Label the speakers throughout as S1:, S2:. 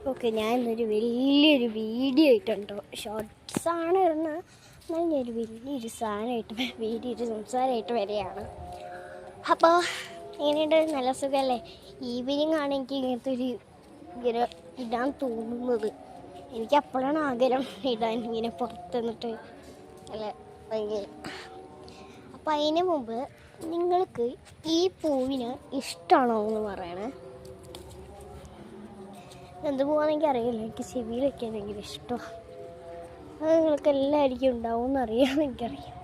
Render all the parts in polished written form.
S1: Okay, ഞാൻ ഇന്നൊരു വലിയൊരു വീഡിയോ ആയിട്ടുണ്ടോ, ഷോർട്സാണ് ഇടുന്നത്. എന്നാൽ ഞാനൊരു വലിയൊരു സാധനമായിട്ട് വലിയൊരു സംസാരമായിട്ട് വരികയാണ്. അപ്പോൾ എങ്ങനെയുണ്ട്? നല്ല സുഖമല്ലേ? ഈവനിങ് ആണ് എനിക്ക് ഇങ്ങനെ ഇടാൻ തോന്നുന്നത്. എനിക്ക് അപ്പോഴാണ് ആഗ്രഹം ഇടാൻ, ഇങ്ങനെ പുറത്ത് നിന്നിട്ട് അല്ല ഭയങ്കര. അപ്പോൾ അതിന് മുമ്പ് നിങ്ങൾക്ക് ഈ പൂവിന് ഇഷ്ടമാണോ എന്ന് പറയണേ. എന്ത് പോകാനെനിക്ക് അറിയില്ല, എനിക്ക് ചെവിയിലൊക്കെ ഭയങ്കര ഇഷ്ടമാണ്. അത് നിങ്ങൾക്ക് എല്ലാവർക്കും ഉണ്ടാവും എന്നറിയാം, എനിക്കറിയാം.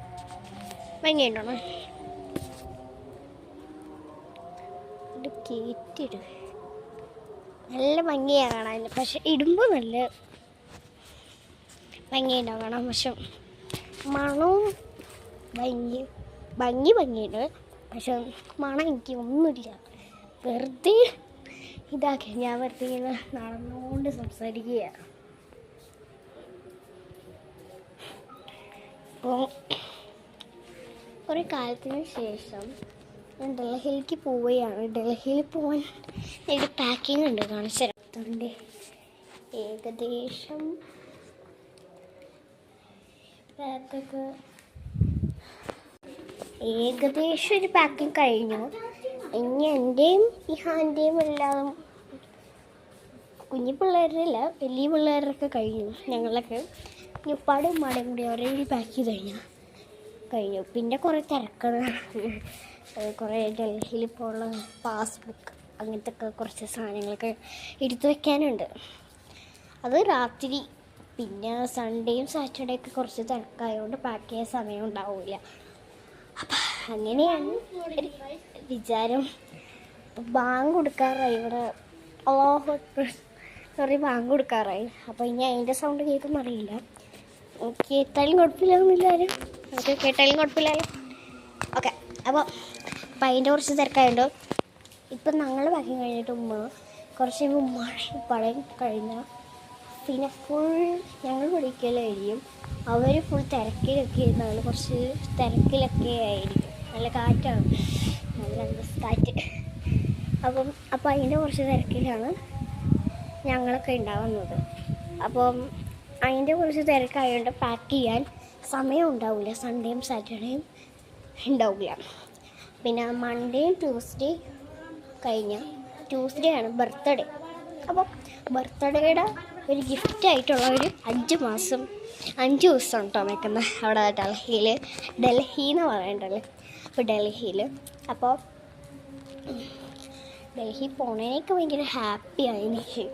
S1: ഭംഗിയുണ്ടോ? ഇത് കേറ്റിട്, നല്ല ഭംഗിയാണ് കാണാൻ. പക്ഷെ ഇടുമ്പോൾ നല്ല ഭംഗിയുണ്ടാവും കാണാൻ. പക്ഷെ മണവും ഭംഗിയുണ്ട്. പക്ഷെ മണം എനിക്ക് ഒന്നുമില്ല. വെറുതെ ഇതാക്കി ഞാൻ വെറുതെ ഇങ്ങനെ നടന്നുകൊണ്ട് സംസാരിക്കുകയാണ്. അപ്പോൾ കുറേ കാലത്തിന് ശേഷം ഞാൻ ഡൽഹിയിലേക്ക് പോവുകയാണ്. ഡൽഹിയിൽ പോകാൻ എൻ്റെ പാക്കിംഗ് ഉണ്ട്, കാണിച്ചിട്ടുണ്ട്. ഏകദേശം ഒരു പാക്കിങ് കഴിഞ്ഞു. ഇനി എൻ്റെയും ഇഹാൻ്റെയും എല്ലാം, കുഞ്ഞു പിള്ളേരല്ല വലിയ പിള്ളേരൊക്കെ കഴിഞ്ഞു. ഞങ്ങളൊക്കെ ഉപ്പാടും ഉമ്മാടേയും കൂടി ഒരേ പാക്ക് ചെയ്ത് കഴിഞ്ഞു. പിന്നെ കുറേ തിരക്കാണ്. കുറേ ഡൽഹിയിൽ പോലുള്ള പാസ്ബുക്ക് അങ്ങനത്തെ ഒക്കെ കുറച്ച് സാധനങ്ങളൊക്കെ എടുത്തു വയ്ക്കാനുണ്ട്. അത് രാത്രി. പിന്നെ സൺഡേയും സാറ്റർഡേ ഒക്കെ കുറച്ച് തിരക്കായതുകൊണ്ട് പാക്ക് ചെയ്യാൻ സമയം ഉണ്ടാവില്ല. അപ്പം അങ്ങനെയാണ് വിചാരം. ബാങ്ക് കൊടുക്കാറായി ഇവിടെ. ബാങ്ക് കൊടുക്കാറായി. അപ്പോൾ ഇനി അതിൻ്റെ സൗണ്ട് കേൾക്കുമെന്ന് അറിയില്ല. കേട്ടാലും കുഴപ്പമില്ലാന്നില്ലാരും. നമുക്ക് കേട്ടാലും കുഴപ്പമില്ലല്ലോ. ഓക്കെ, അപ്പോൾ അതിൻ്റെ കുറച്ച് തിരക്കായുണ്ട്. ഇപ്പം ഞങ്ങൾ പാക്കിങ് കഴിഞ്ഞിട്ട് കുറച്ച് ഉപ്പാടേയും കഴിഞ്ഞാൽ പിന്നെ ഫുൾ ഞങ്ങൾ പഠിക്കലായിരിക്കും. അവർ ഫുൾ തിരക്കിലൊക്കെ ഇരുന്നാണ്. കുറച്ച് തിരക്കിലൊക്കെ ആയിരിക്കും. നല്ല കാറ്റാണ്, നല്ല കാറ്റ്. അപ്പം അതിൻ്റെ കുറച്ച് തിരക്കിലാണ് ഞങ്ങളൊക്കെ ഉണ്ടാവുന്നത്. അപ്പം അതിൻ്റെ കുറച്ച് തിരക്കായതുകൊണ്ട് പാക്ക് ചെയ്യാൻ സമയം ഉണ്ടാവില്ല. സൺഡേയും സാറ്റർഡേയും ഉണ്ടാവില്ല. പിന്നെ മൺഡേയും ട്യൂസ്ഡേ കഴിഞ്ഞാൽ ട്യൂസ്ഡേ ആണ് ബർത്ത്ഡേ. അപ്പോൾ ബർത്ത്ഡേയുടെ ഒരു ഗിഫ്റ്റായിട്ടുള്ള ഒരു 5 ദിവസം കേട്ടോ വെക്കുന്നത് അവിടെ ഡൽഹി എന്ന് പറയണ്ടല്ലേ. അപ്പോൾ ഡൽഹിയിൽ ഡൽഹി പോണതിനൊക്കെ ഭയങ്കര ഹാപ്പിയായി ഞാൻ.